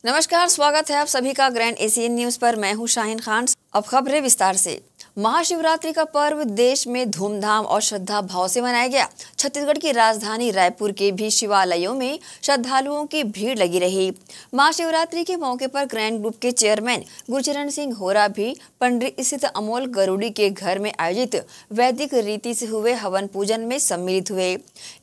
नमस्कार, स्वागत है आप सभी का ग्रैंड एशियन न्यूज पर। मैं हूं शाहीन खान। अब खबरें विस्तार से। महाशिवरात्रि का पर्व देश में धूमधाम और श्रद्धा भाव से मनाया गया। छत्तीसगढ़ की राजधानी रायपुर के भी शिवालयों में श्रद्धालुओं की भीड़ लगी रही। महाशिवरात्रि के मौके पर ग्रैंड ग्रुप के चेयरमैन गुरचरण सिंह होरा भी पंडरी स्थित अमोल गरुड़ी के घर में आयोजित वैदिक रीति से हुए हवन पूजन में सम्मिलित हुए।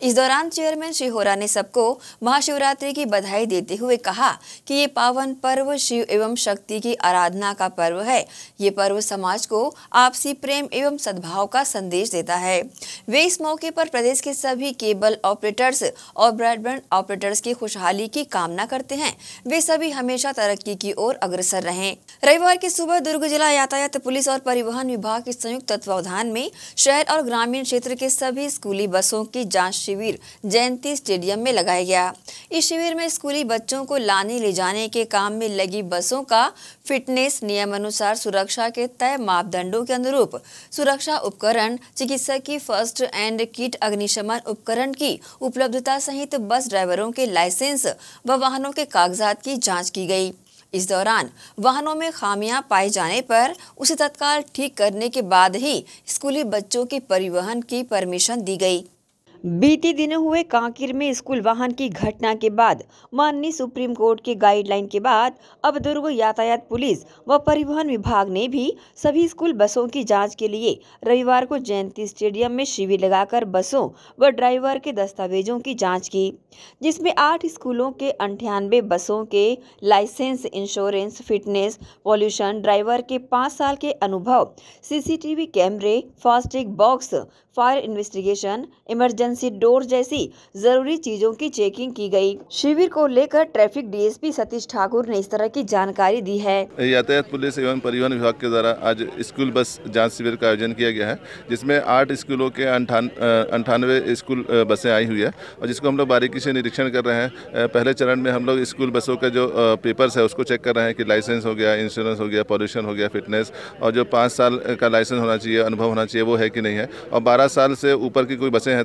इस दौरान चेयरमैन श्री होरा ने सबको महाशिवरात्रि की बधाई देते हुए कहा कि ये पावन पर्व शिव एवं शक्ति की आराधना का पर्व है। ये पर्व समाज को आपसी प्रेम एवं सद्भाव का संदेश देता है। वे इस मौके पर प्रदेश के सभी केबल ऑपरेटर्स और ब्रॉडबैंड ऑपरेटर्स की खुशहाली की कामना करते हैं। वे सभी हमेशा तरक्की की ओर अग्रसर रहें। रविवार की सुबह दुर्ग जिला यातायात पुलिस और परिवहन विभाग के संयुक्त तत्वावधान में शहर और ग्रामीण क्षेत्र के सभी स्कूली बसों की जांच शिविर जयंती स्टेडियम में लगाया गया। इस शिविर में स्कूली बच्चों को लाने ले जाने के काम में लगी बसों का फिटनेस, नियमानुसार सुरक्षा के तय मापदंडों के अनुरूप सुरक्षा उपकरण, चिकित्सक की फर्स्ट एड किट, अग्निशमन उपकरण की उपलब्धता सहित बस ड्राइवरों के लाइसेंस व वाहनों के कागजात की जांच की गई। इस दौरान वाहनों में खामियां पाए जाने पर उसे तत्काल ठीक करने के बाद ही स्कूली बच्चों के परिवहन की परमिशन दी गई। बीते दिनों हुए कांकेर में स्कूल वाहन की घटना के बाद माननीय सुप्रीम कोर्ट के गाइडलाइन के बाद अब दुर्ग यातायात पुलिस व परिवहन विभाग ने भी सभी स्कूल बसों की जांच के लिए रविवार को जयंती स्टेडियम में शिविर लगाकर बसों व ड्राइवर के दस्तावेजों की जांच की, जिसमें 8 स्कूलों के 98 बसों के licence, insurance, fitness, pollution, driver के 5 साल के अनुभव, सीसीटीवी कैमरे, FASTag box, fire investigation, emergency door जैसी जरूरी चीजों की चेकिंग की गई। शिविर को लेकर ट्रैफिक डीएसपी सतीश ठाकुर ने इस तरह की जानकारी दी है। यातायात पुलिस एवं परिवहन विभाग के द्वारा आज स्कूल बस जांच शिविर का आयोजन किया गया है, जिसमें 8 स्कूलों के 98 स्कूल बसें आई हुई है और जिसको हम लोग बारीकी से निरीक्षण कर रहे हैं। पहले चरण में हम लोग स्कूल बसों का जो पेपर्स है उसको चेक कर रहे हैं कि लाइसेंस हो गया, इंश्योरेंस हो गया, पॉल्यूशन हो गया, फिटनेस और जो 5 साल का लाइसेंस होना चाहिए, अनुभव होना चाहिए, वो है कि नहीं है, और 12 साल से ऊपर की कोई बसें हैं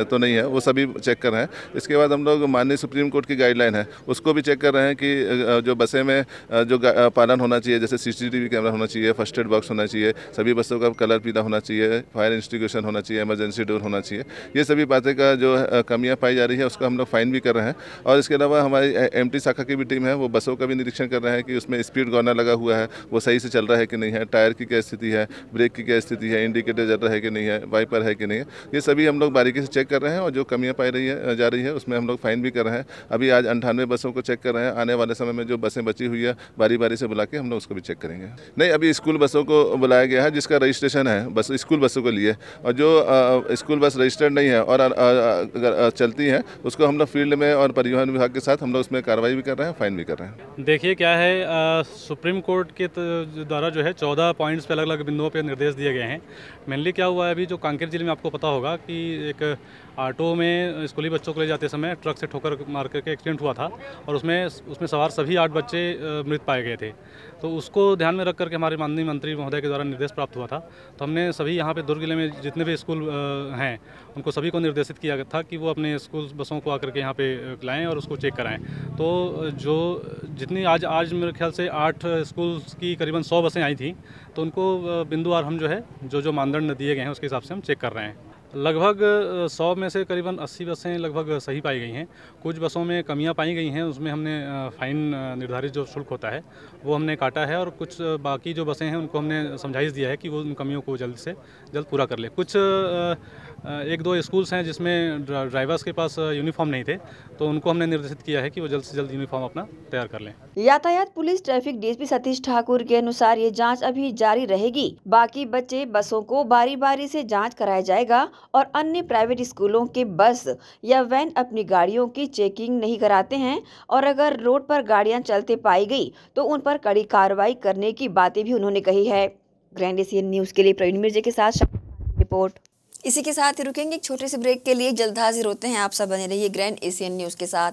तो नहीं है, वो सभी चेक कर रहे हैं। इसके बाद हम लोग माननीय सुप्रीम कोर्ट की गाइडलाइन है उसको भी चेक कर रहे हैं कि जो बसें में जो पालन होना चाहिए, जैसे सीसीटीवी कैमरा होना चाहिए, फर्स्ट एड बॉक्स होना चाहिए, सभी बसों का कलर पीला होना चाहिए, फायर इंस्टिगेशन होना चाहिए, इमरजेंसी डोर होना चाहिए। ये सभी बातें का जो कमियाँ पाई जा रही है उसका हम लोग फाइन भी कर रहे हैं। और इसके अलावा हमारी एमटी शाखा की भी टीम है, वो बसों का भी निरीक्षण कर रहे हैं कि उसमें स्पीड गॉर्नर लगा हुआ है वो सही से चल रहा है कि नहीं है, टायर की क्या स्थिति है, ब्रेक की क्या स्थिति है, इंडिकेटर जल रहा है कि नहीं है, वाइपर है कि नहीं है, ये सभी हम लोग बारीकी से चेक कर रहे हैं। और जो कमियां पाई जा रही है उसमें हम लोग फाइन भी कर रहे हैं। अभी आज 98 बसों को चेक कर रहे हैं। आने वाले समय में जो बसें बची हुई है बारी बारी से बुला के हम लोग उसको भी चेक करेंगे। नहीं, अभी स्कूल बसों को बुलाया गया है जिसका रजिस्ट्रेशन है बस स्कूल बसों के लिए, और जो स्कूल बस रजिस्टर्ड नहीं है और अगर चलती है उसको हम लोग फील्ड में और परिवहन विभाग के साथ हम लोग उसमें कार्रवाई भी कर रहे हैं, फाइन भी कर रहे हैं। देखिए क्या है, सुप्रीम कोर्ट के द्वारा जो है 14 पॉइंट्स पे अलग अलग बिंदुओं पे निर्देश दिए गए हैं। मेनली क्या हुआ है, अभी जो कांकेर जिले में आपको पता होगा कि एक ऑटो में स्कूली बच्चों को ले जाते समय ट्रक से ठोकर मार करके एक्सीडेंट हुआ था और उसमें सवार सभी 8 बच्चे मृत पाए गए थे। तो उसको ध्यान में रख करके हमारे माननीय मंत्री महोदय के द्वारा निर्देश प्राप्त हुआ था। तो हमने सभी यहाँ पे दुर्ग जिले में जितने भी स्कूल हैं उनको सभी को निर्देशित किया था कि वो अपने स्कूल बसों को आकर के यहाँ पे लाएँ और उसको चेक कराएँ। तो जो जितनी आज मेरे ख्याल से 8 स्कूल की करीबन 100 बसें आई थी, तो उनको बिंदुवार हम जो है जो मानदंड दिए गए हैं उसके हिसाब से हम चेक कर रहे हैं। लगभग 100 में से करीबन 80 बसें लगभग सही पाई गई हैं। कुछ बसों में कमियां पाई गई हैं, उसमें हमने फ़ाइन निर्धारित जो शुल्क होता है वो हमने काटा है, और कुछ बाकी जो बसें हैं उनको हमने समझाइश दिया है कि वो उन कमियों को जल्द से जल्द पूरा कर ले। कुछ 1-2 स्कूल्स हैं जिसमें ड्राइवर्स के पास यूनिफॉर्म नहीं थे, तो उनको हमने निर्देशित किया है कि वो जल्द से जल्द यूनिफॉर्म अपना तैयार कर लें। यातायात police traffic DSP Satish Thakur के अनुसार ये जांच अभी जारी रहेगी। बाकी बचे बसों को बारी बारी से जांच कराया जाएगा और अन्य प्राइवेट स्कूलों के बस या वैन अपनी गाड़ियों की चेकिंग नहीं कराते हैं और अगर रोड पर गाड़ियां चलते पाई गई तो उन पर कड़ी कार्रवाई करने की बातें भी उन्होंने कही है। ग्रैंड एशियन न्यूज के लिए प्रवीण मिर्जे के साथ रिपोर्ट। इसी के साथ ही रुकेंगे एक छोटे से ब्रेक के लिए, जल्द हाजिर होते हैं। आप सब बने रहिए ग्रैंड एशियन न्यूज के साथ।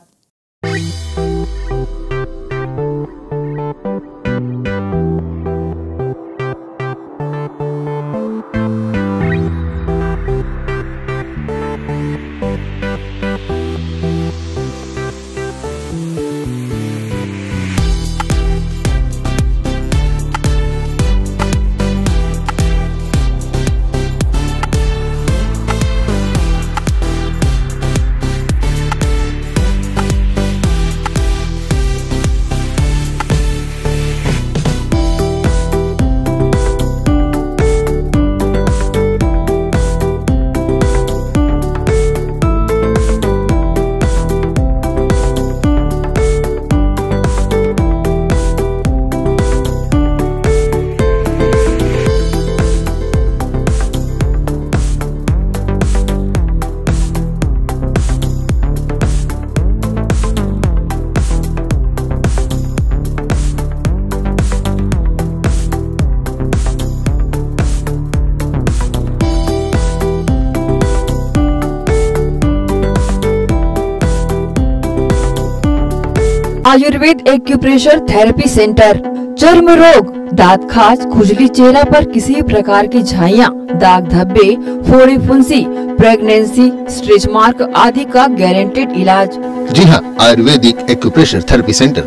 Ayurveda acupressure therapy centre. चर्म रोग, दांत खाज, खुजली, चेहरा पर किसी प्रकार की झाइयाँ, दाग धब्बे, फोड़ी फुंसी, प्रेगनेंसी, स्ट्रेच मार्क आदि का गारंटेड इलाज। जी हाँ, आयुर्वेदिक एक्यूप्रेशर थेरेपी सेंटर।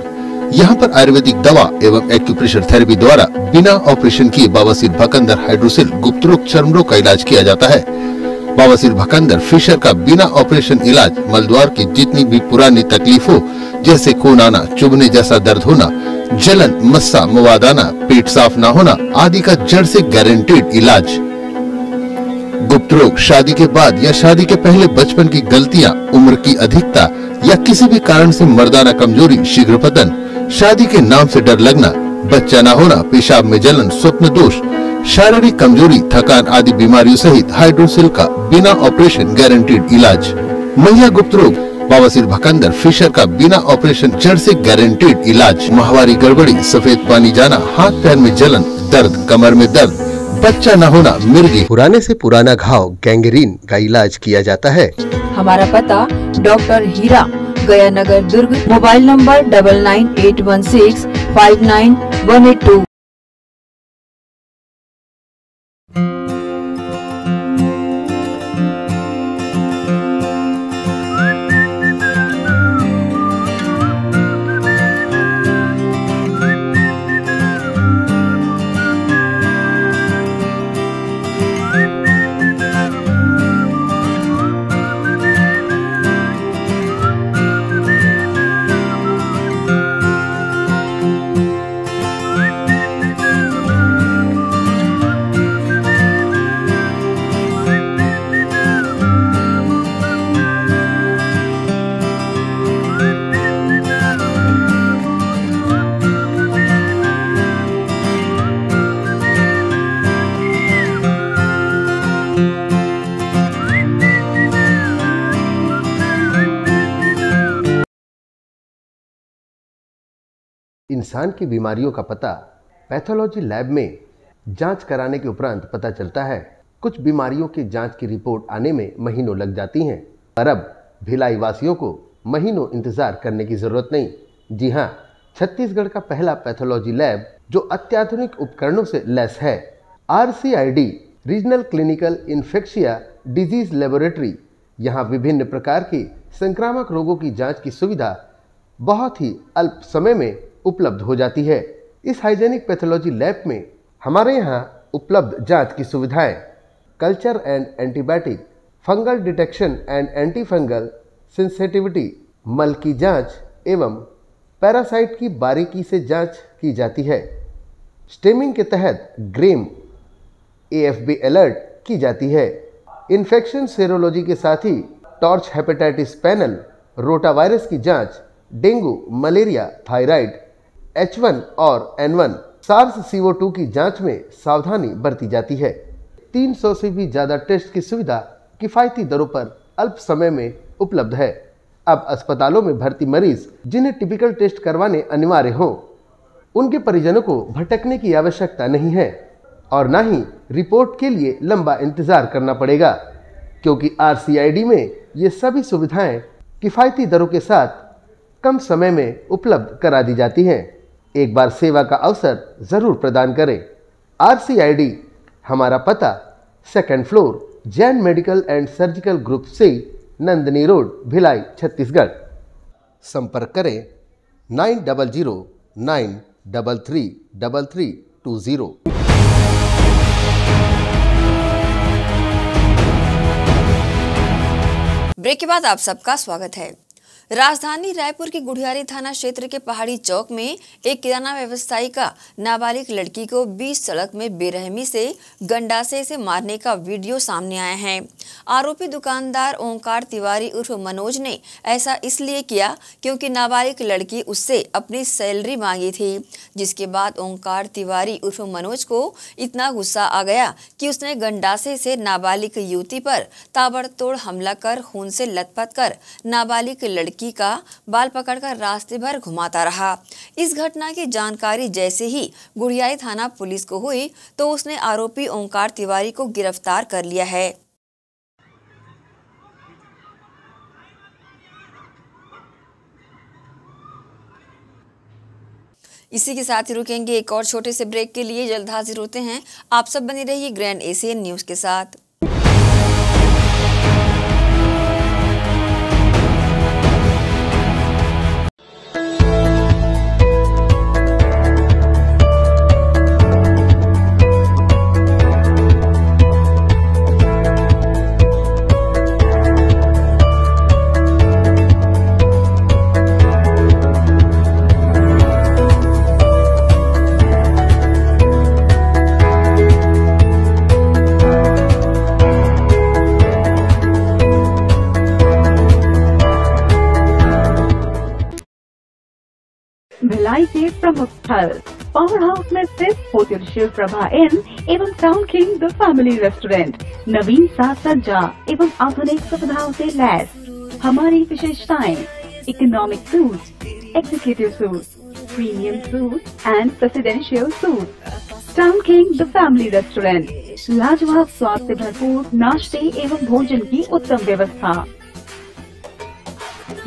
यहाँ पर आयुर्वेदिक दवा एवं एक्यूप्रेशर थेरेपी द्वारा बिना ऑपरेशन किए बवासीर, भकंदर, हाइड्रोसिल, गुप्त रोग, चर्म रोग का इलाज किया जाता है। बवासीर, भकंदर, फिशर का बिना ऑपरेशन इलाज मलद्वार की जितनी भी पुरानी तकलीफ हो, जैसे खून आना, चुभने जैसा दर्द होना, जलन, मस्सा, मवाद आना, पेट साफ न होना आदि का जड़ से गारंटेड इलाज। गुप्त रोग, शादी के बाद या शादी के पहले बचपन की गलतियां, उम्र की अधिकता या किसी भी कारण से मर्दाना कमजोरी, शीघ्र पतन, शादी के नाम से डर लगना, बच्चा न होना, पेशाब में जलन, स्वप्न दोष, शारीरिक कमजोरी, थकान आदि बीमारियों सहित हाइड्रोसिल का बिना ऑपरेशन गारंटेड इलाज। महिला गुप्त रोग, बवासीर, भकंदर, फिशर का बिना ऑपरेशन जड़ से गारंटेड इलाज। माहवारी गड़बड़ी, सफेद पानी जाना, हाथ पैर में जलन, दर्द, कमर में दर्द, बच्चा न होना, मिर्गी, पुराने से पुराना घाव, गैंग्रीन का इलाज किया जाता है। हमारा पता डॉक्टर हीरा, गया नगर, दुर्ग। Mobile number 9981659182। इंसान की बीमारियों का पता पैथोलॉजी लैब में जांच कराने के उपरांत पता चलता है। कुछ बीमारियों की जांच की रिपोर्ट आने में महीनों लग जाती हैं, पर अब भिलाई वासियों को महीनों इंतजार करने की जरूरत नहीं। जी हां, छत्तीसगढ़ का पहला पैथोलॉजी लैब जो अत्याधुनिक उपकरणों से लैस है, RCID regional clinical infectious disease laboratory, यहाँ विभिन्न प्रकार की संक्रामक रोगों की जांच की सुविधा बहुत ही अल्प समय में उपलब्ध हो जाती है। इस हाइजेनिक पैथोलॉजी लैब में हमारे यहाँ उपलब्ध जांच की सुविधाएं culture and antibiotic, fungal detection and anti fungal sensitivity, मल की जांच एवं पैरासाइट की बारीकी से जांच की जाती है। स्टेमिंग के तहत ग्रेम AFB अलर्ट की जाती है। इन्फेक्शन सेरोलॉजी के साथ ही TORCH hepatitis panel, rota virus की जांच, डेंगू, मलेरिया, थायराइड, H1 और N1, सार्स CO2 की जांच में सावधानी बरती जाती है। 300 से भी ज़्यादा टेस्ट की सुविधा किफ़ायती दरों पर अल्प समय में उपलब्ध है। अब अस्पतालों में भर्ती मरीज जिन्हें टिपिकल टेस्ट करवाने अनिवार्य हो, उनके परिजनों को भटकने की आवश्यकता नहीं है और न ही रिपोर्ट के लिए लंबा इंतजार करना पड़ेगा, क्योंकि RCID में ये सभी सुविधाएं किफ़ायती दरों के साथ कम समय में उपलब्ध करा दी जाती हैं। एक बार सेवा का अवसर ज़रूर प्रदान करें। RCID, हमारा पता 2nd floor, Jain medical and surgical group से, नंदनी रोड, भिलाई, छत्तीसगढ़। संपर्क करें 9009333320। ब्रेक के बाद आप सबका स्वागत है। राजधानी रायपुर के गुढ़ियारी थाना क्षेत्र के पहाड़ी चौक में एक किराना व्यवसायी का नाबालिग लड़की को बीच सड़क में बेरहमी से गंडासे से मारने का वीडियो सामने आया है। आरोपी दुकानदार ओंकार तिवारी उर्फ मनोज ने ऐसा इसलिए किया क्योंकि नाबालिग लड़की उससे अपनी सैलरी मांगी थी, जिसके बाद ओंकार तिवारी उर्फ मनोज को इतना गुस्सा आ गया कि उसने गंडासे से नाबालिग युवती पर ताबड़तोड़ हमला कर खून से लथपथ कर नाबालिग लड़की का बाल पकड़कर रास्ते भर घुमाता रहा। इस घटना की जानकारी जैसे ही गुढ़ियारी थाना पुलिस को हुई तो उसने आरोपी ओंकार तिवारी को गिरफ्तार कर लिया है। इसी के साथ ही रुकेंगे एक और छोटे से ब्रेक के लिए। जल्द हाजिर होते हैं। आप सब बने रहिए ग्रैंड एशियन न्यूज के साथ। भिलाई के प्रमुख स्थल पावर हाउस में स्थित होटल शिव प्रभा इन एवं town king the family restaurant नवीन साज सज्जा एवं आधुनिक सुविधाओं से लैस। हमारी विशेषताएं economic suite, executive suite, premium suite and presidential suite. Town king the family restaurant, लाजवाब स्वाद से भरपूर नाश्ते एवं भोजन की उत्तम व्यवस्था।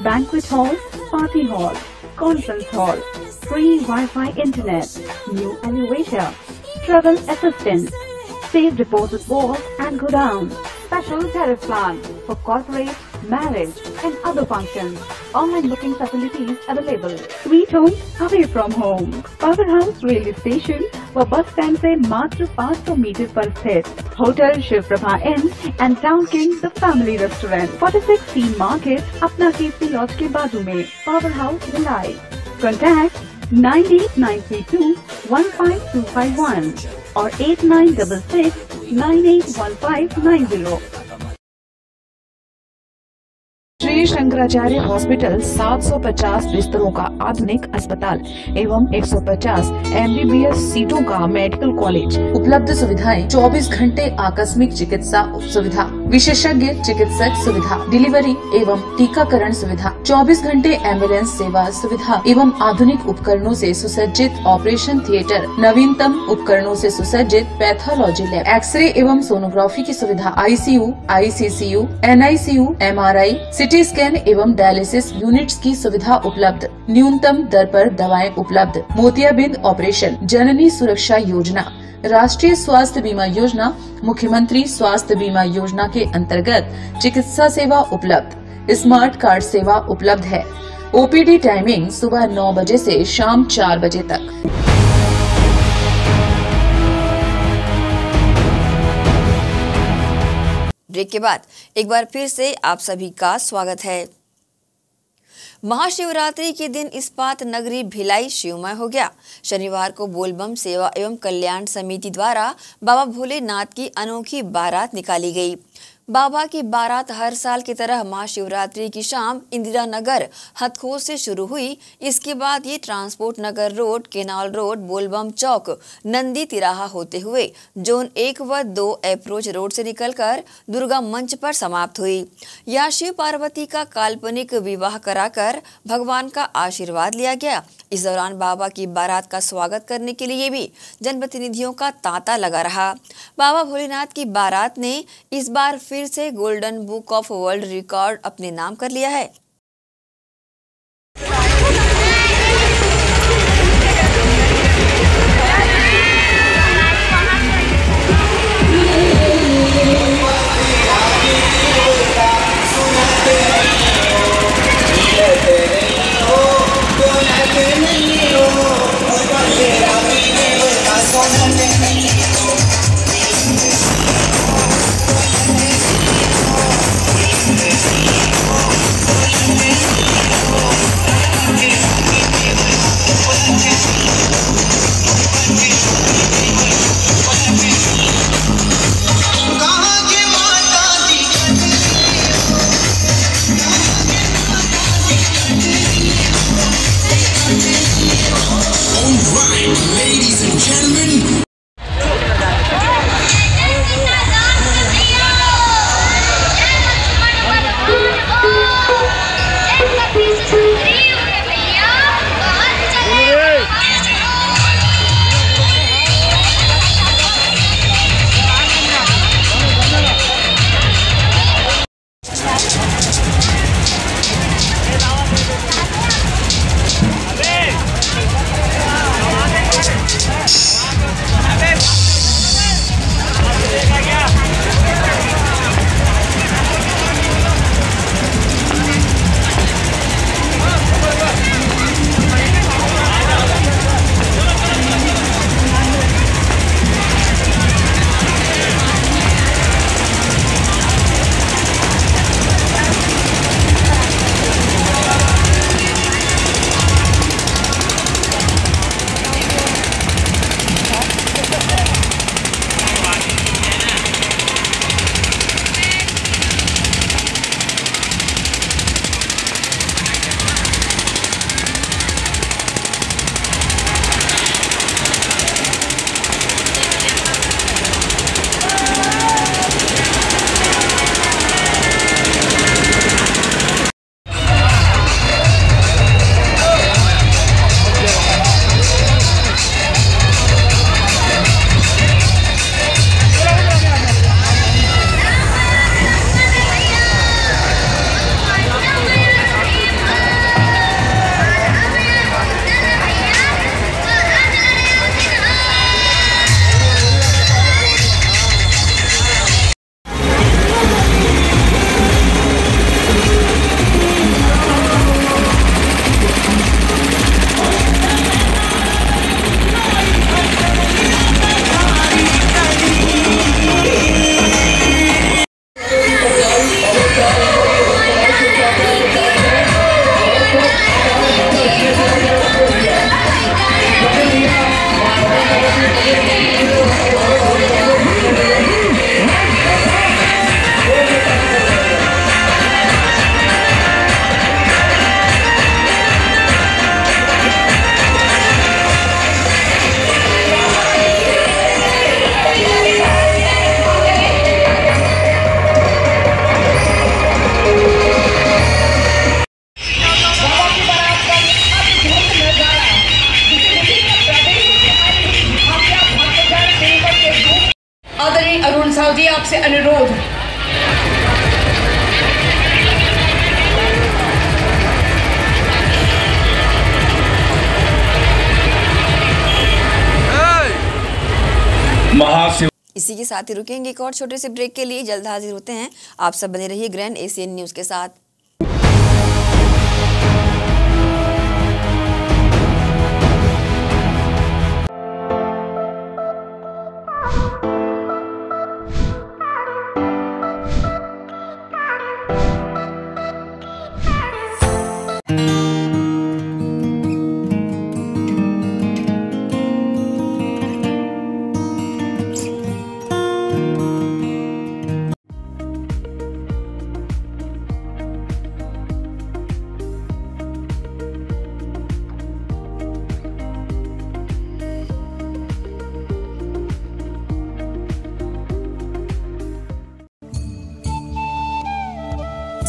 Banquet hall, party hall, conference hall, free Wi-Fi internet, new elevator, travel assistance, safe deposit vault and godown, special tariff plan for corporate, marriage and other functions. Online booking facilities available. Sweet home away from home. Power House railway station व bus stand से मात्र 500 metre पर स्थित hotel Shiv Prabha inn and town king the family restaurant 46 C market अपना Kirti laws के बाजू में। Power house Bhilai. Contact 9892152251 और 8966981590। श्री शंकराचार्य हॉस्पिटल 750 बिस्तरों का आधुनिक अस्पताल एवं 150 MBBS सीटों का मेडिकल कॉलेज। उपलब्ध सुविधाएं 24 घंटे आकस्मिक चिकित्सा सुविधा, विशेषज्ञ चिकित्सक सुविधा, डिलीवरी एवं टीकाकरण सुविधा, 24 घंटे एम्बुलेंस सेवा सुविधा एवं आधुनिक उपकरणों से सुसज्जित ऑपरेशन थिएटर, नवीनतम उपकरणों से सुसज्जित पैथोलॉजी लैब, एक्सरे एवं सोनोग्राफी की सुविधा, ICU, ICCU, NICU, MRI, CT scan एवं डायलिसिस यूनिट्स की सुविधा उपलब्ध। न्यूनतम दर पर दवाएं उपलब्ध। मोतियाबिंद ऑपरेशन, जननी सुरक्षा योजना, राष्ट्रीय स्वास्थ्य बीमा योजना, मुख्यमंत्री स्वास्थ्य बीमा योजना के अंतर्गत चिकित्सा सेवा उपलब्ध। स्मार्ट कार्ड सेवा उपलब्ध है। OPD टाइमिंग सुबह 9 बजे से शाम 4 बजे तक। ब्रेक के बाद एक बार फिर से आप सभी का स्वागत है। महाशिवरात्रि के दिन इस्पात नगरी भिलाई शिवमय हो गया। शनिवार को बोलबम सेवा एवं कल्याण समिति द्वारा बाबा भोलेनाथ की अनोखी बारात निकाली गई। बाबा की बारात हर साल की तरह महाशिवरात्रि की शाम इंदिरा नगर हथखोज से शुरू हुई। इसके बाद ये ट्रांसपोर्ट नगर रोड, केनाल रोड, बोलबम चौक, नंदी तिराहा होते हुए जोन 1 व 2 अप्रोच रोड से निकलकर दुर्गा मंच पर समाप्त हुई। यहाँ शिव पार्वती का काल्पनिक विवाह कराकर भगवान का आशीर्वाद लिया गया। इस दौरान बाबा की बारात का स्वागत करने के लिए भी जनप्रतिनिधियों का तांता लगा रहा। बाबा भोलेनाथ की बारात ने इस बार फिर से golden book of world record अपने नाम कर लिया है। अरुण साहु जी, आपसे अनुरोध इसी के साथ ही रुकेंगे एक और छोटे से ब्रेक के लिए। जल्द हाजिर होते हैं। आप सब बने रहिए ग्रैंड एशियन न्यूज के साथ।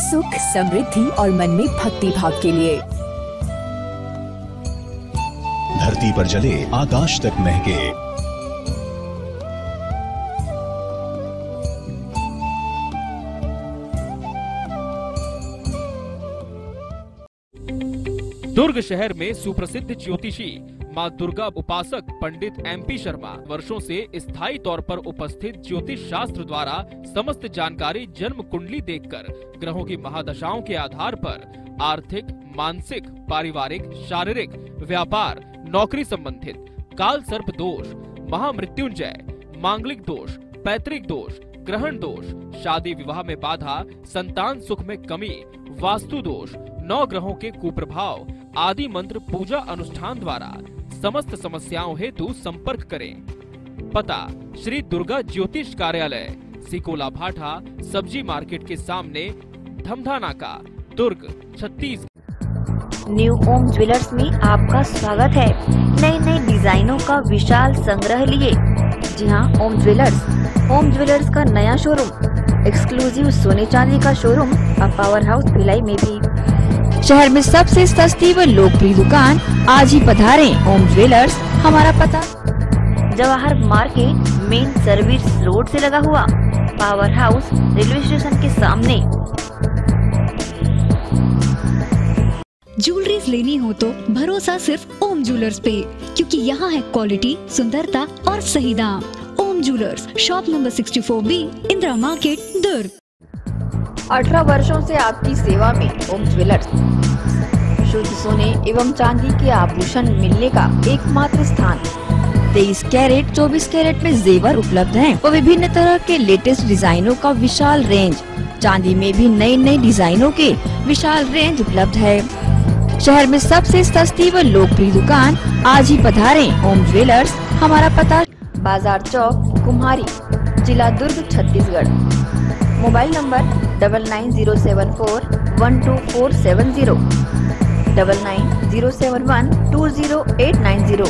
सुख, समृद्धि और मन में भक्ति भाव के लिए। धरती पर जले, आकाश तक महके। दुर्ग शहर में सुप्रसिद्ध ज्योतिषी मां दुर्गा उपासक पंडित MP शर्मा वर्षों से स्थायी तौर पर उपस्थित ज्योतिष शास्त्र द्वारा समस्त जानकारी जन्म कुंडली देखकर ग्रहों की महादशाओं के आधार पर आर्थिक, मानसिक, पारिवारिक, शारीरिक, व्यापार, नौकरी संबंधित काल सर्प दोष, महामृत्युंजय, मांगलिक दोष, पैतृक दोष, ग्रहण दोष, शादी विवाह में बाधा, संतान सुख में कमी, वास्तु दोष, 9 ग्रहों के कुप्रभाव आदि मंत्र पूजा अनुष्ठान द्वारा समस्त समस्याओं हेतु संपर्क करें। पता श्री दुर्गा ज्योतिष कार्यालय, सिकोला भाठा, सब्जी मार्केट के सामने, धमधा नाका, दुर्ग, छत्तीसगढ़। न्यू ओम ज्वेलर्स में आपका स्वागत है। नए नए डिजाइनों का विशाल संग्रह लिए। जी हाँ, ओम ज्वेलर्स का नया शोरूम, एक्सक्लूसिव सोने चांदी का शोरूम अब पावर हाउस भिलाई में भी। शहर में सबसे सस्ती व लोकप्रिय दुकान, आज ही पधारें ओम ज्वेलर्स। हमारा पता Jawahar market, main service road से लगा हुआ, पावर हाउस रेलवे स्टेशन के सामने। ज्वेलरीज लेनी हो तो भरोसा सिर्फ ओम ज्वेलर्स पे, क्योंकि यहाँ है क्वालिटी, सुंदरता और सही दाम। Om jewellers, shop number 64B, Indira market, Durg. 18 वर्षों से आपकी सेवा में ओम ज्वेलर्स। शुद्ध सोने एवं चांदी के आभूषण मिलने का एकमात्र स्थान। 23 कैरेट, 24 कैरेट में जेवर उपलब्ध हैं और विभिन्न तरह के लेटेस्ट डिजाइनों का विशाल रेंज। चांदी में भी नई नई डिजाइनों के विशाल रेंज उपलब्ध है। शहर में सबसे सस्ती व लोकप्रिय दुकान, आज ही पधारें ओम ज्वेलर्स। हमारा पता बाजार चौक, कुम्हारी, जिला Durg, Chhattisgarh. Mobile number 9907412470, 9907120890।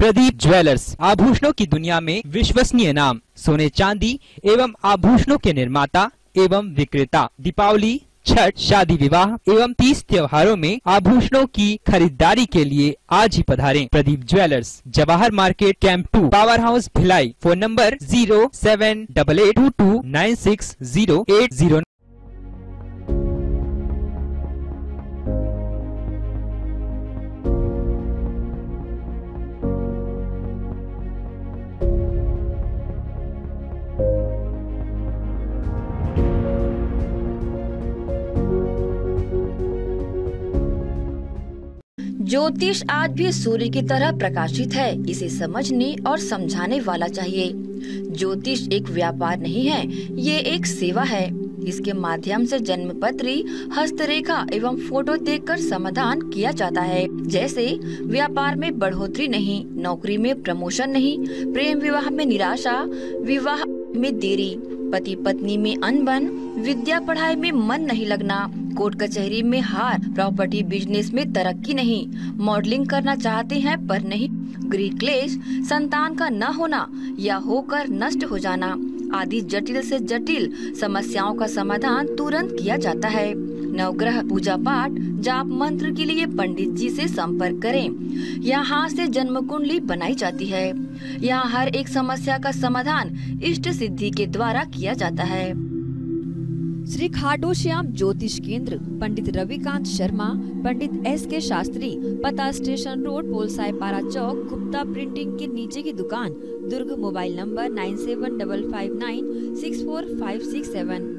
Pradeep jewellers, आभूषणों की दुनिया में विश्वसनीय नाम। सोने चांदी एवं आभूषणों के निर्माता एवं विक्रेता। दीपावली, छठ, शादी विवाह एवं 30 त्योहारों में आभूषणों की खरीदारी के लिए आज ही पधारें। Pradeep jewellers, Jawahar market, camp 2, power house Bhilai. Phone number 078822960809। ज्योतिष आज भी सूर्य की तरह प्रकाशित है। इसे समझने और समझाने वाला चाहिए। ज्योतिष एक व्यापार नहीं है, ये एक सेवा है। इसके माध्यम से जन्म पत्री, हस्तरेखा एवं फोटो देखकर समाधान किया जाता है। जैसे व्यापार में बढ़ोतरी नहीं, नौकरी में प्रमोशन नहीं, प्रेम विवाह में निराशा, विवाह में देरी, पति पत्नी में अनबन, विद्या पढ़ाई में मन नहीं लगना, कोर्ट कचहरी में हार, प्रॉपर्टी बिजनेस में तरक्की नहीं, मॉडलिंग करना चाहते हैं पर नहीं, गृह क्लेश, संतान का न होना या होकर नष्ट हो जाना आदि जटिल से जटिल समस्याओं का समाधान तुरंत किया जाता है। नवग्रह पूजा पाठ, जाप मंत्र के लिए पंडित जी से संपर्क करें। यहाँ से जन्म कुंडली बनाई जाती है। यहाँ हर एक समस्या का समाधान इष्ट सिद्धि के द्वारा किया जाता है। श्री खाटू श्याम ज्योतिष केंद्र, पंडित रविकांत शर्मा, पंडित S.K. शास्त्री, पता स्टेशन रोड, पोलसाई पारा चौक, गुप्ता प्रिंटिंग के नीचे की दुकान, दुर्ग। Mobile number 9755964567।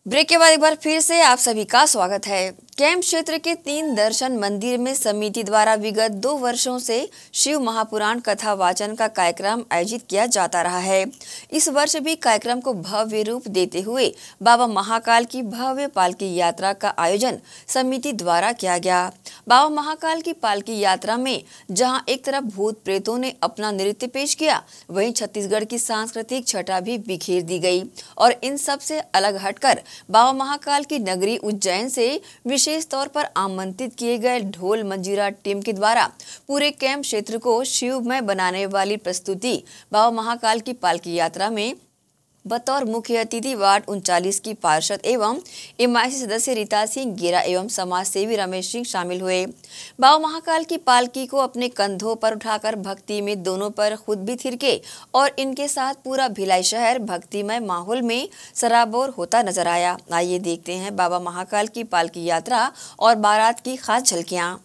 ब्रेक के बाद एक बार फिर से आप सभी का स्वागत है। कैंप क्षेत्र के 3 दर्शन मंदिर में समिति द्वारा विगत 2 वर्षों से शिव महापुराण कथा वाचन का कार्यक्रम आयोजित किया जाता रहा है। इस वर्ष भी कार्यक्रम को भव्य रूप देते हुए बाबा महाकाल की भव्य पालकी यात्रा का आयोजन समिति द्वारा किया गया। बाबा महाकाल की पालकी यात्रा में जहां एक तरफ भूत प्रेतों ने अपना नृत्य पेश किया, वहीं छत्तीसगढ़ की सांस्कृतिक छटा भी बिखेर दी गई और इन सब से अलग हटकर बाबा महाकाल की नगरी उज्जैन से विशेष तौर पर आमंत्रित किए गए ढोल मंजीरा टीम के द्वारा पूरे कैंप क्षेत्र को शिवमय बनाने वाली प्रस्तुति बाबा महाकाल की पालकी यात्रा में बतौर मुख्य अतिथि वार्ड 39 की पार्षद एवं MIC सदस्य रीता सिंह गेरा एवं समाज सेवी रमेश सिंह शामिल हुए। बाबा महाकाल की पालकी को अपने कंधों पर उठाकर भक्ति में दोनों पर खुद भी थिरके और इनके साथ पूरा भिलाई शहर भक्तिमय माहौल में सराबोर होता नजर आया। आइए देखते हैं बाबा महाकाल की पालकी यात्रा और बारात की खास झलकियां।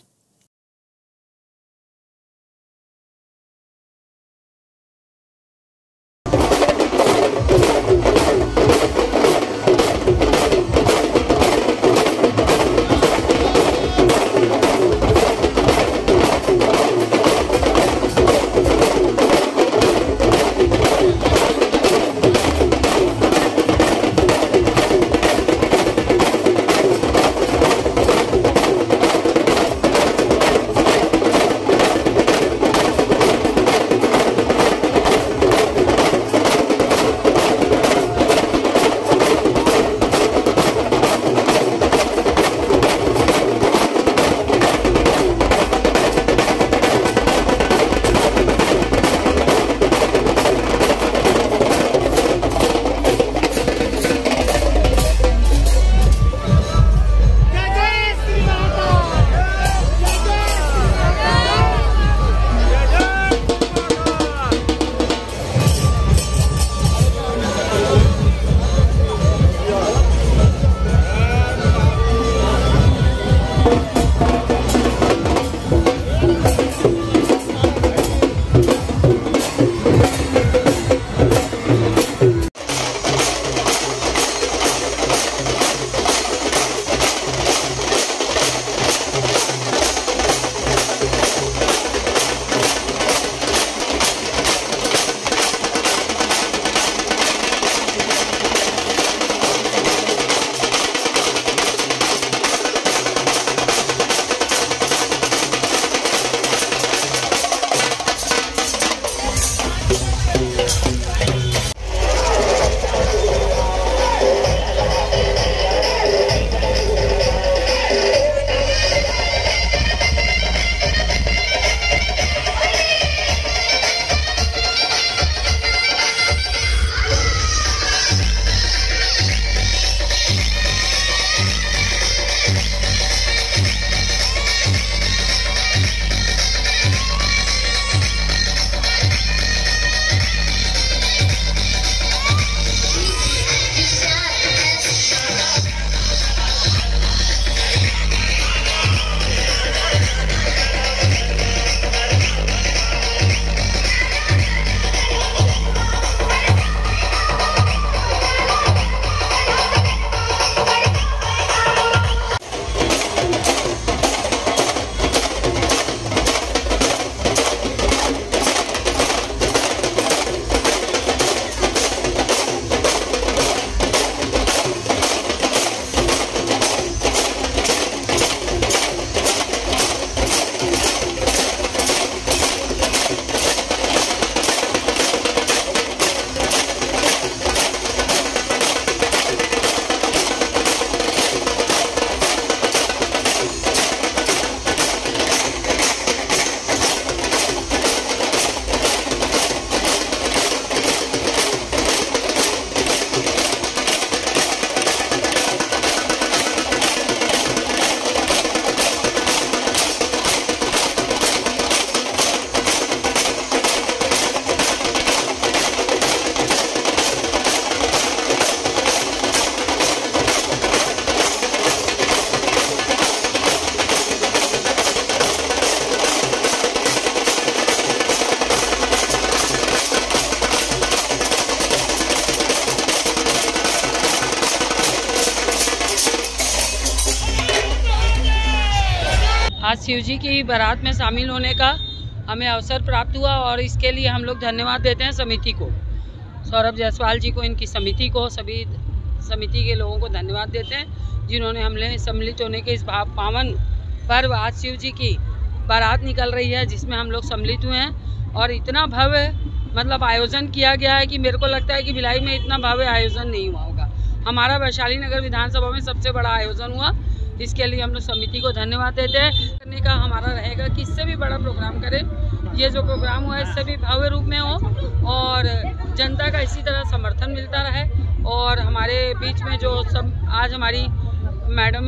आज शिव जी की बारात में शामिल होने का हमें अवसर प्राप्त हुआ और इसके लिए हम लोग धन्यवाद देते हैं समिति को, सौरभ जायसवाल जी को, इनकी समिति को, सभी समिति के लोगों को धन्यवाद देते हैं जिन्होंने हमने सम्मिलित होने के इस पावन पर्व आज शिव जी की बारात निकल रही है जिसमें हम लोग सम्मिलित हुए हैं और इतना भव्य मतलब आयोजन किया गया है कि मेरे को लगता है कि भिलाई में इतना भव्य आयोजन नहीं हुआ होगा। हमारा वैशाली नगर विधानसभा में सबसे बड़ा आयोजन हुआ, इसके लिए हम लोग समिति को धन्यवाद देते हैं। करने का हमारा रहेगा कि इससे भी बड़ा प्रोग्राम करें, ये जो प्रोग्राम हुआ है इससे भी भव्य रूप में हो और जनता का इसी तरह समर्थन मिलता रहे। और हमारे बीच में जो सब आज हमारी मैडम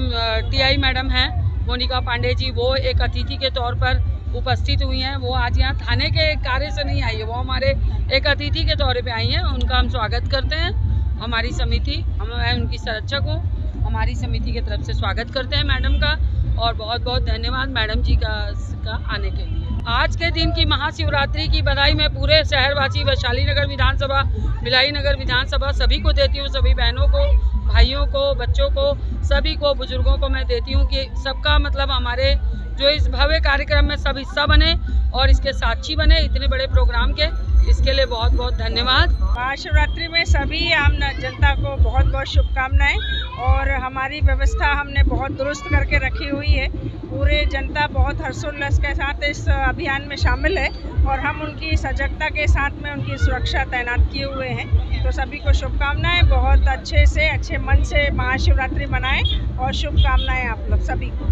टीआई मैडम हैं मोनिका पांडे जी, वो एक अतिथि के तौर पर उपस्थित हुई हैं। वो आज यहाँ थाने के कार्य से नहीं आई है, वो हमारे एक अतिथि के तौर पे आई हैं। उनका हम स्वागत करते हैं। हमारी समिति, हम उनकी संरक्षक हूँ, हमारी समिति की तरफ से स्वागत करते हैं मैडम का और बहुत बहुत धन्यवाद मैडम जी का आने के लिए। आज के दिन की महाशिवरात्रि की बधाई मैं पूरे शहरवासी वैशाली नगर विधानसभा, भिलाई नगर विधानसभा सभी को देती हूँ, सभी बहनों को, भाइयों को, बच्चों को, सभी को, बुजुर्गों को मैं देती हूँ कि सबका मतलब हमारे जो इस भव्य कार्यक्रम में सब हिस्सा बने और इसके साक्षी बने इतने बड़े प्रोग्राम के, इसके लिए बहुत बहुत धन्यवाद। महाशिवरात्रि में सभी आम जनता को बहुत बहुत शुभकामनाएं और हमारी व्यवस्था हमने बहुत दुरुस्त करके रखी हुई है। पूरे जनता बहुत हर्षोल्लास के साथ इस अभियान में शामिल है और हम उनकी सजगता के साथ में उनकी सुरक्षा तैनात किए हुए हैं। तो सभी को शुभकामनाएं, बहुत अच्छे से अच्छे मन से महाशिवरात्रि मनाएं और शुभकामनाएं आप लोग सभी को।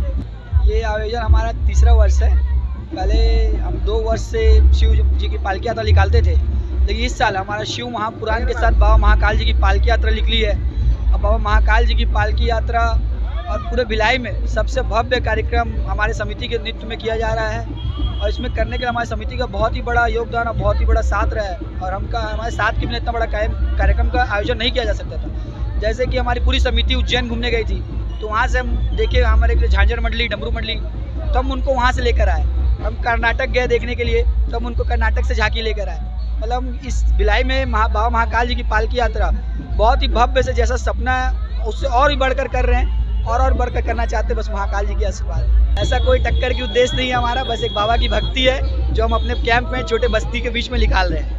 ये आयोजन हमारा तीसरा वर्ष है। पहले हम 2 वर्ष से शिव जी की पालकी यात्रा निकालते थे, लेकिन इस साल हमारा शिव महापुराण के साथ बाबा महाकाल जी की पालकी यात्रा निकली है। अब बाबा महाकाल जी की पालकी यात्रा और पूरे भिलाई में सबसे भव्य कार्यक्रम हमारे समिति के नेतृत्व में किया जा रहा है और इसमें करने के लिए हमारी समिति का बहुत ही बड़ा योगदान और बहुत ही बड़ा साथ रहा है और हमारे साथ के बिना इतना बड़ा कार्यक्रम का आयोजन नहीं किया जा सकता था। जैसे कि हमारी पूरी समिति उज्जैन घूमने गई थी, तो वहाँ से हम देखे हमारे झांझर मंडली, डमरू मंडली, तो हम उनको वहाँ से लेकर आए। हम कर्नाटक गए देखने के लिए, तो हम उनको कर्नाटक से झांकी लेकर आए। मतलब इस भिलाई में बाबा महाकाल जी की पालकी यात्रा बहुत ही भव्य से, जैसा सपना है उससे और भी बढ़कर कर रहे हैं और बढ़कर करना चाहते हैं। बस महाकाल जी की आशीर्वाद, ऐसा कोई टक्कर की उद्देश्य नहीं है हमारा, बस एक बाबा की भक्ति है जो हम अपने कैंप में छोटे बस्ती के बीच में निकाल रहे हैं।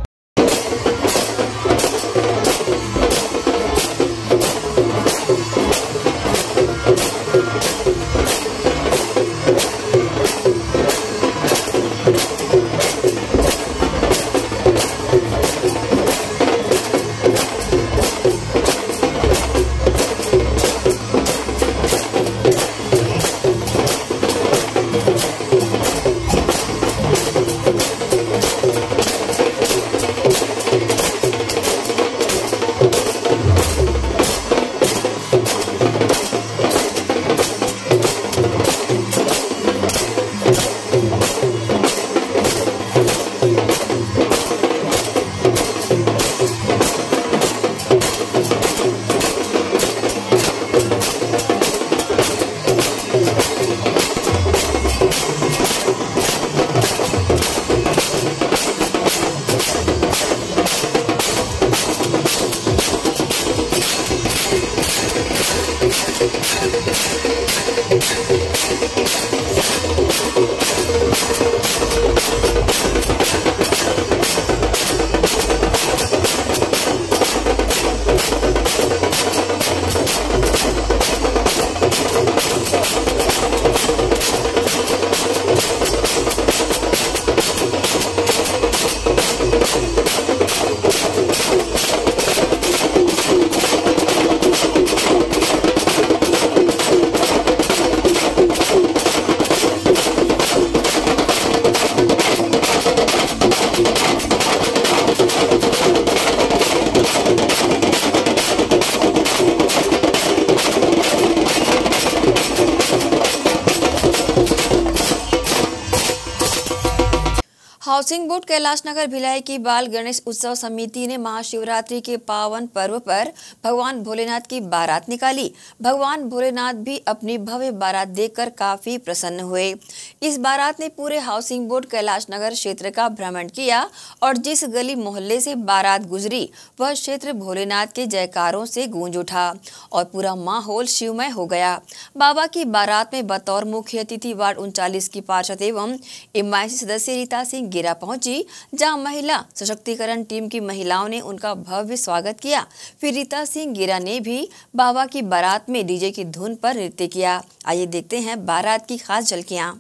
हाउसिंग बोर्ड कैलाश नगर भिलाई की बाल गणेश उत्सव समिति ने महाशिवरात्रि के पावन पर्व पर भगवान भोलेनाथ की बारात निकाली। भगवान भोलेनाथ भी अपनी भव्य बारात देखकर काफी प्रसन्न हुए। इस बारात ने पूरे हाउसिंग बोर्ड कैलाश नगर क्षेत्र का भ्रमण किया और जिस गली मोहल्ले से बारात गुजरी वह क्षेत्र भोलेनाथ के जयकारों से गूंज उठा और पूरा माहौल शिवमय हो गया। बाबा की बारात में बतौर मुख्य अतिथि वार्ड 39 की पार्षद एवं MIC सदस्य रीता सिंह गिरा पहुंची, जहां महिला सशक्तिकरण टीम की महिलाओं ने उनका भव्य स्वागत किया। फिर रीता सिंह गिरा ने भी बाबा की बारात में डीजे की धुन पर नृत्य किया। आइए देखते हैं बारात की खास झलकियां।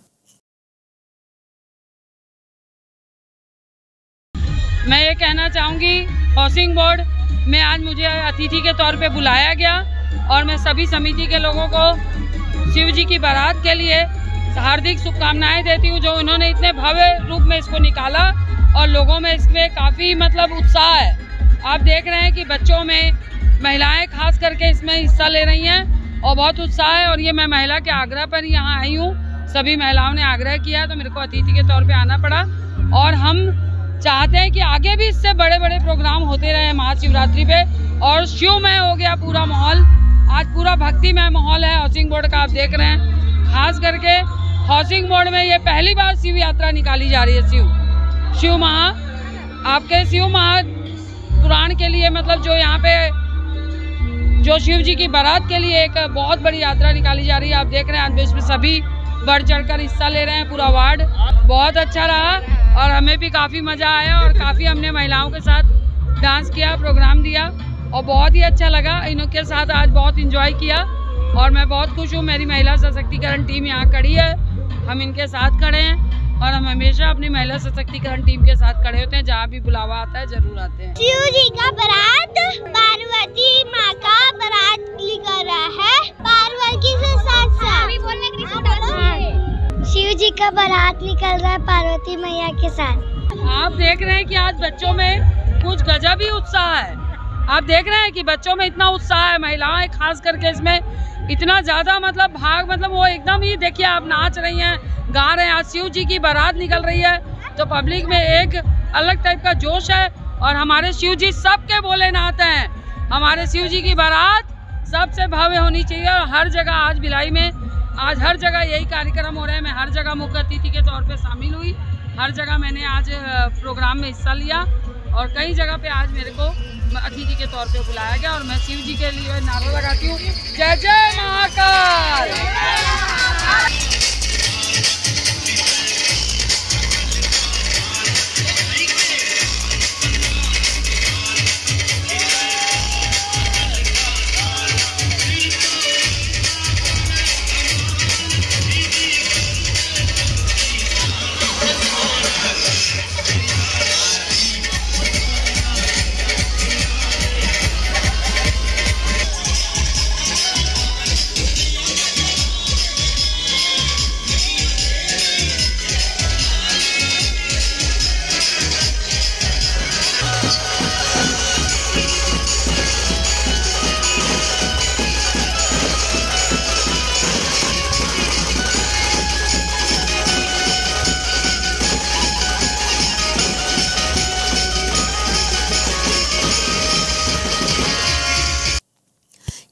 मैं ये कहना चाहूँगी, हाउसिंग बोर्ड में आज मुझे अतिथि के तौर पे बुलाया गया और मैं सभी समिति के लोगों को शिव जी की बारात के लिए हार्दिक शुभकामनाएं देती हूँ, जो उन्होंने इतने भव्य रूप में इसको निकाला और लोगों में इसमें काफ़ी उत्साह है। आप देख रहे हैं कि बच्चों में महिलाएं खास करके इसमें हिस्सा ले रही हैं और बहुत उत्साह है। और ये मैं महिला के आग्रह पर यहाँ आई हूँ, सभी महिलाओं ने आग्रह किया तो मेरे को अतिथि के तौर पर आना पड़ा। और हम चाहते हैं कि आगे भी इससे बड़े बड़े प्रोग्राम होते रहे महाशिवरात्रि पे। और शिवमय हो गया पूरा माहौल, आज पूरा भक्तिमय माहौल है हाउसिंग बोर्ड का। आप देख रहे हैं खास करके हाउसिंग बोर्ड में ये पहली बार शिव यात्रा निकाली जा रही है। शिव महा आपके शिव महा पुराण के लिए जो यहाँ पे जो शिव जी की बारात के लिए एक बहुत बड़ी यात्रा निकाली जा रही है। आप देख रहे हैं इसमें सभी बढ़ चढ़कर हिस्सा ले रहे हैं, पूरा वार्ड। बहुत अच्छा रहा और हमें भी काफ़ी मज़ा आया और काफ़ी हमने महिलाओं के साथ डांस किया, प्रोग्राम दिया और बहुत ही अच्छा लगा। इनके साथ आज बहुत इंजॉय किया और मैं बहुत खुश हूँ। मेरी महिला सशक्तिकरण टीम यहाँ खड़ी है, हम इनके साथ खड़े हैं और हम हमेशा अपनी महिला सशक्तिकरण टीम के साथ खड़े होते हैं। जहाँ भी बुलावा आता है जरूर आते हैं। शिव जी का बारात पार्वती माँ का बारात निकल रहा है, पार्वती से साथ शिव जी का बारात निकल रहा है पार्वती मैया के साथ। आप देख रहे हैं कि आज बच्चों में कुछ गजब ही उत्साह है। आप देख रहे हैं कि बच्चों में इतना उत्साह है, महिलाएं खास करके इसमें इतना ज़्यादा भाग वो एकदम ही देखिए आप नाच रही हैं, गा रहे हैं। आज शिव जी की बारात निकल रही है तो पब्लिक में एक अलग टाइप का जोश है। और हमारे शिव जी सबके भोलेनाथ हैं। हमारे शिव जी की बारात सबसे भव्य होनी चाहिए और हर जगह आज भिलाई में आज हर जगह यही कार्यक्रम हो रहे हैं। मैं हर जगह मुख्य अतिथि के तौर पे शामिल हुई, हर जगह मैंने आज प्रोग्राम में हिस्सा लिया और कई जगह पे आज मेरे को अतिथि के तौर पे बुलाया गया। और मैं शिव जी के लिए नारा लगाती हूँ, जय जय महाकाल।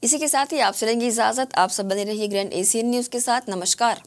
इसी के साथ ही आप चलेंगे इजाजत। आप सब बने रहिए ग्रैंड एशियन न्यूज के साथ। नमस्कार।